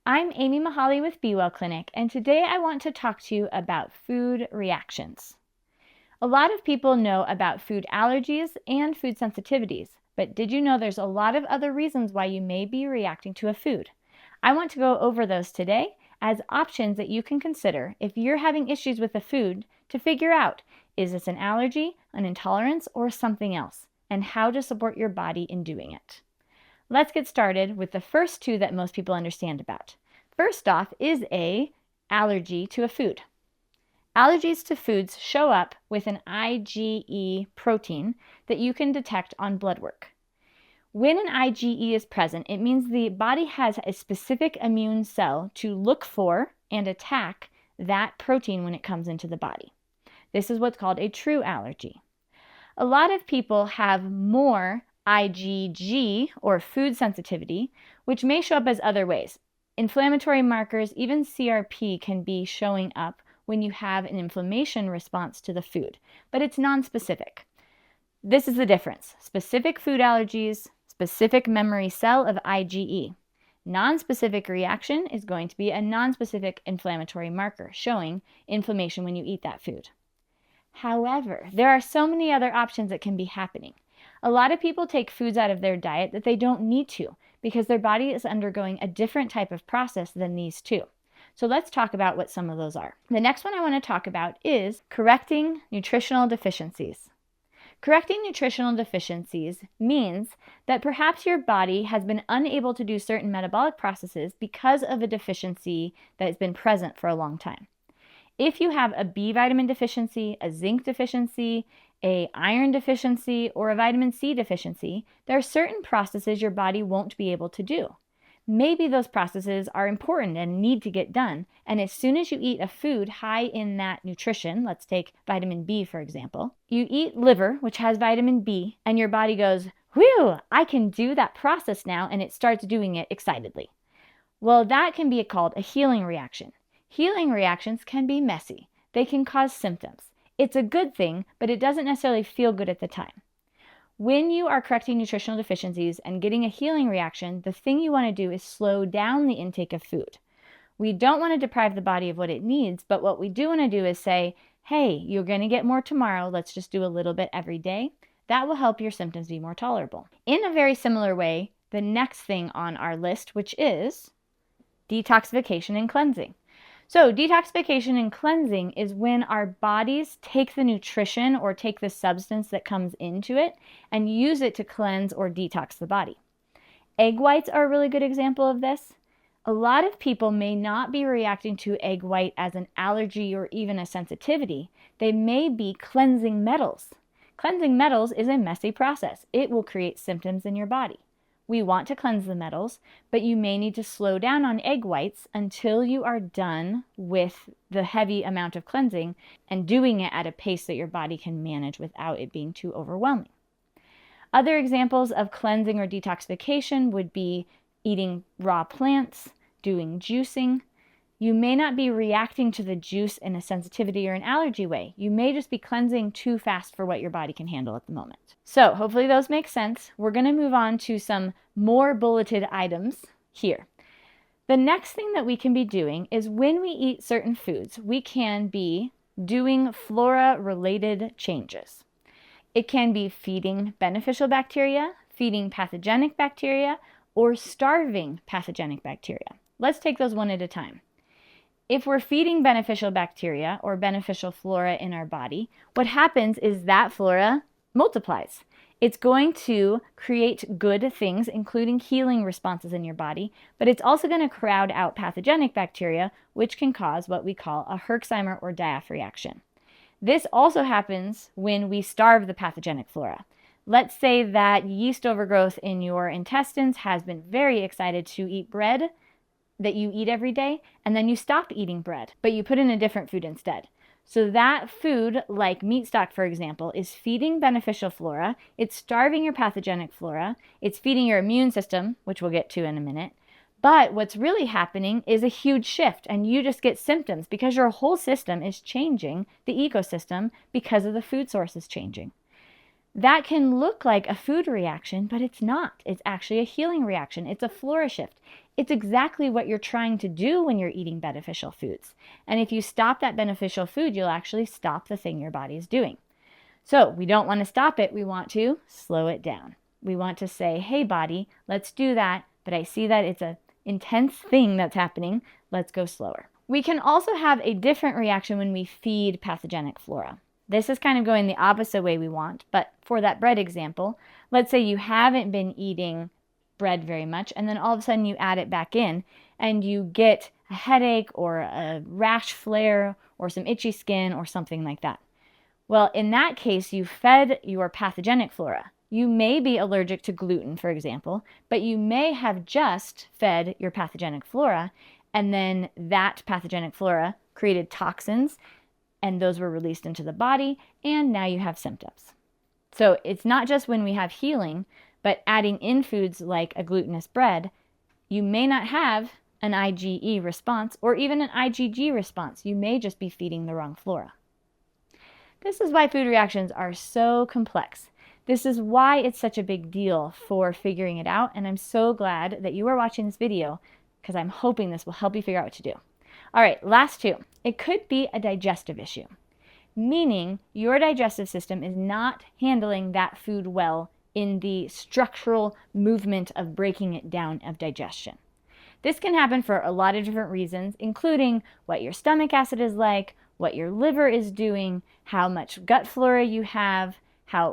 I'm Amy Mahaly with Be Well Clinic, and today I want to talk to you about food reactions. A lot of people know about food allergies and food sensitivities, but did you know there's a lot of other reasons why you may be reacting to a food? I want to go over those today as options that you can consider if you're having issues with a food to figure out, is this an allergy, an intolerance, or something else, and how to support your body in doing it. Let's get started with the first two that most people understand about. First off is a allergy to a food. Allergies to foods show up with an IgE protein that you can detect on blood work. When an IgE is present, it means the body has a specific immune cell to look for and attack that protein when it comes into the body. This is what's called a true allergy. A lot of people have more IgG, or food sensitivity, which may show up as other ways. Inflammatory markers, even CRP, can be showing up when you have an inflammation response to the food, but it's nonspecific. This is the difference. Specific food allergies, specific memory cell of IgE. Nonspecific reaction is going to be a nonspecific inflammatory marker showing inflammation when you eat that food. However, there are so many other options that can be happening. A lot of people take foods out of their diet that they don't need to because their body is undergoing a different type of process than these two. So let's talk about what some of those are. The next one I want to talk about is correcting nutritional deficiencies. Correcting nutritional deficiencies means that perhaps your body has been unable to do certain metabolic processes because of a deficiency that has been present for a long time. If you have a B vitamin deficiency, a zinc deficiency, an iron deficiency, or a vitamin C deficiency, there are certain processes your body won't be able to do. Maybe those processes are important and need to get done, and as soon as you eat a food high in that nutrition, let's take vitamin B for example, you eat liver, which has vitamin B, and your body goes, whew, I can do that process now, and it starts doing it excitedly. Well, that can be called a healing reaction. Healing reactions can be messy. They can cause symptoms. It's a good thing, but it doesn't necessarily feel good at the time. When you are correcting nutritional deficiencies and getting a healing reaction, the thing you want to do is slow down the intake of food. We don't want to deprive the body of what it needs, but what we do want to do is say, hey, you're going to get more tomorrow. Let's just do a little bit every day. That will help your symptoms be more tolerable. In a very similar way, the next thing on our list, which is detoxification and cleansing. So detoxification and cleansing is when our bodies take the nutrition or take the substance that comes into it and use it to cleanse or detox the body. Egg whites are a really good example of this. A lot of people may not be reacting to egg white as an allergy or even a sensitivity. They may be cleansing metals. Cleansing metals is a messy process. It will create symptoms in your body. We want to cleanse the metals, but you may need to slow down on egg whites until you are done with the heavy amount of cleansing and doing it at a pace that your body can manage without it being too overwhelming. Other examples of cleansing or detoxification would be eating raw plants, doing juicing. You may not be reacting to the juice in a sensitivity or an allergy way. You may just be cleansing too fast for what your body can handle at the moment. So hopefully those make sense. We're going to move on to some more bulleted items here. The next thing that we can be doing is when we eat certain foods, we can be doing flora-related changes. It can be feeding beneficial bacteria, feeding pathogenic bacteria, or starving pathogenic bacteria. Let's take those one at a time. If we're feeding beneficial bacteria or beneficial flora in our body, what happens is that flora multiplies. It's going to create good things, including healing responses in your body, but it's also going to crowd out pathogenic bacteria, which can cause what we call a Herxheimer or DIAF reaction. This also happens when we starve the pathogenic flora. Let's say that yeast overgrowth in your intestines has been very excited to eat bread that you eat every day, and then you stop eating bread, but you put in a different food instead. So that food, like meat stock, for example, is feeding beneficial flora, it's starving your pathogenic flora, it's feeding your immune system, which we'll get to in a minute, but what's really happening is a huge shift, and you just get symptoms because your whole system is changing the ecosystem because of the food sources changing. That can look like a food reaction, but it's not. It's actually a healing reaction. It's a flora shift. It's exactly what you're trying to do when you're eating beneficial foods. And if you stop that beneficial food, you'll actually stop the thing your body is doing. So we don't want to stop it. We want to slow it down. We want to say, hey, body, let's do that. But I see that it's an intense thing that's happening. Let's go slower. We can also have a different reaction when we feed pathogenic flora. This is kind of going the opposite way we want, but for that bread example, let's say you haven't been eating bread very much, and then all of a sudden you add it back in, and you get a headache or a rash flare or some itchy skin or something like that. Well, in that case, you fed your pathogenic flora. You may be allergic to gluten, for example, but you may have just fed your pathogenic flora, and then that pathogenic flora created toxins, and those were released into the body, and now you have symptoms. So it's not just when we have healing, but adding in foods like a glutinous bread, you may not have an IgE response or even an IgG response. You may just be feeding the wrong flora. This is why food reactions are so complex. This is why it's such a big deal for figuring it out, and I'm so glad that you are watching this video because I'm hoping this will help you figure out what to do. All right, last two. It could be a digestive issue, meaning your digestive system is not handling that food well in the structural movement of breaking it down of digestion. This can happen for a lot of different reasons, including what your stomach acid is like, what your liver is doing, how much gut flora you have,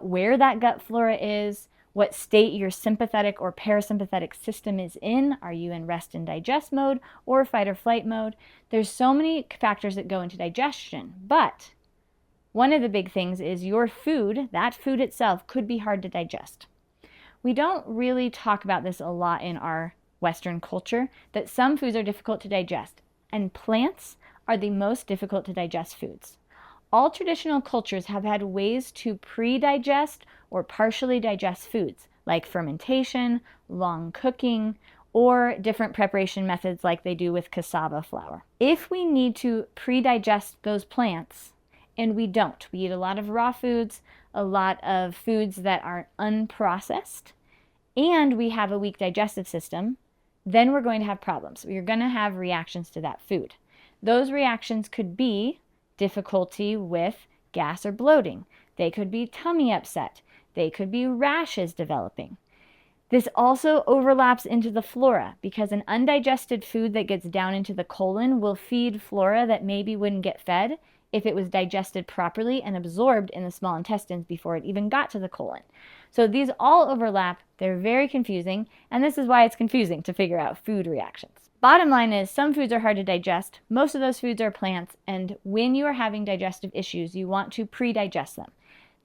where that gut flora is, what state your sympathetic or parasympathetic system is in. Are you in rest and digest mode or fight or flight mode? There's so many factors that go into digestion, but one of the big things is your food, that food itself, could be hard to digest. We don't really talk about this a lot in our Western culture, that some foods are difficult to digest, and plants are the most difficult to digest foods. All traditional cultures have had ways to pre-digest or partially digest foods, like fermentation, long cooking, or different preparation methods like they do with cassava flour. If we need to pre-digest those plants, and we don't, we eat a lot of raw foods, a lot of foods that are unprocessed, and we have a weak digestive system, then we're going to have problems. We're going to have reactions to that food. Those reactions could be difficulty with gas or bloating. They could be tummy upset. They could be rashes developing. This also overlaps into the flora because an undigested food that gets down into the colon will feed flora that maybe wouldn't get fed if it was digested properly and absorbed in the small intestines before it even got to the colon. So these all overlap. They're very confusing, and this is why it's confusing to figure out food reactions. Bottom line is some foods are hard to digest. Most of those foods are plants, and when you are having digestive issues, you want to pre-digest them.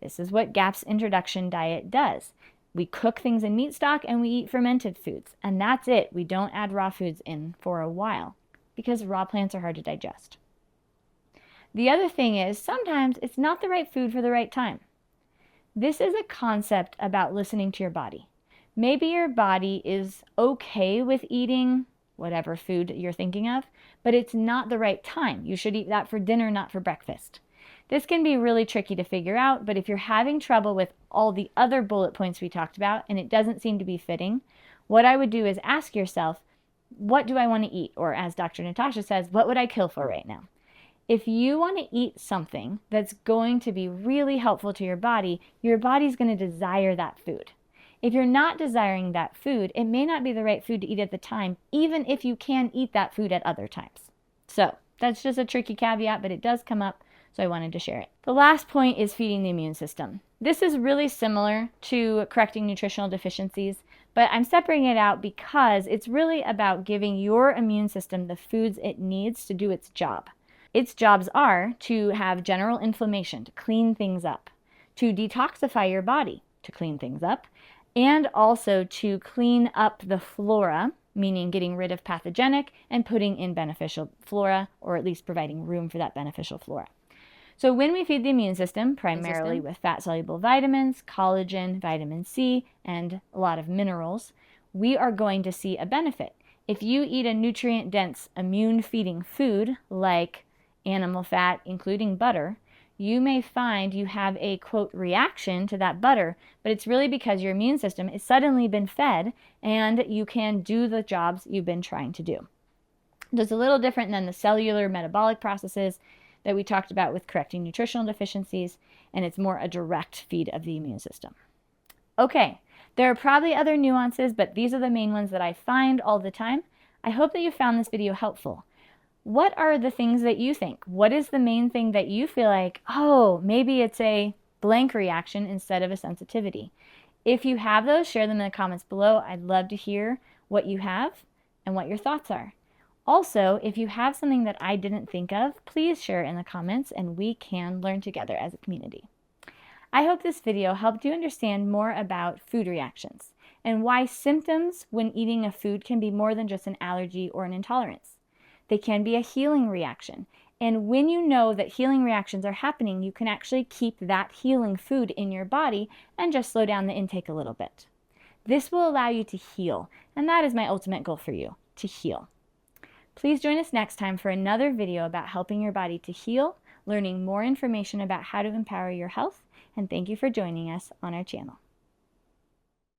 This is what GAP's introduction diet does. We cook things in meat stock and we eat fermented foods, and that's it. We don't add raw foods in for a while because raw plants are hard to digest. The other thing is sometimes it's not the right food for the right time. This is a concept about listening to your body. Maybe your body is okay with eating whatever food you're thinking of, but it's not the right time. You should eat that for dinner, not for breakfast. This can be really tricky to figure out, but if you're having trouble with all the other bullet points we talked about and it doesn't seem to be fitting, what I would do is ask yourself, what do I want to eat? Or as Dr. Natasha says, what would I kill for right now? If you want to eat something that's going to be really helpful to your body's going to desire that food. If you're not desiring that food, it may not be the right food to eat at the time, even if you can eat that food at other times. So that's just a tricky caveat, but it does come up, so I wanted to share it. The last point is feeding the immune system. This is really similar to correcting nutritional deficiencies, but I'm separating it out because it's really about giving your immune system the foods it needs to do its job. Its jobs are to have general inflammation, to clean things up, to detoxify your body, to clean things up, and also to clean up the flora, meaning getting rid of pathogenic and putting in beneficial flora, or at least providing room for that beneficial flora. So when we feed the immune system, primarily with fat-soluble vitamins, collagen, vitamin C, and a lot of minerals, we are going to see a benefit. If you eat a nutrient-dense, immune-feeding food like animal fat, including butter, you may find you have a, quote, reaction to that butter, but it's really because your immune system has suddenly been fed and you can do the jobs you've been trying to do. It's a little different than the cellular metabolic processes that we talked about with correcting nutritional deficiencies, and it's more a direct feed of the immune system. Okay, there are probably other nuances, but these are the main ones that I find all the time. I hope that you found this video helpful. What are the things that you think? What is the main thing that you feel like, oh, maybe it's a blank reaction instead of a sensitivity? If you have those, share them in the comments below. I'd love to hear what you have and what your thoughts are. Also, if you have something that I didn't think of, please share it in the comments and we can learn together as a community. I hope this video helped you understand more about food reactions and why symptoms when eating a food can be more than just an allergy or an intolerance. They can be a healing reaction. And when you know that healing reactions are happening, you can actually keep that healing food in your body and just slow down the intake a little bit. This will allow you to heal, and that is my ultimate goal for you, to heal. Please join us next time for another video about helping your body to heal, learning more information about how to empower your health, and thank you for joining us on our channel.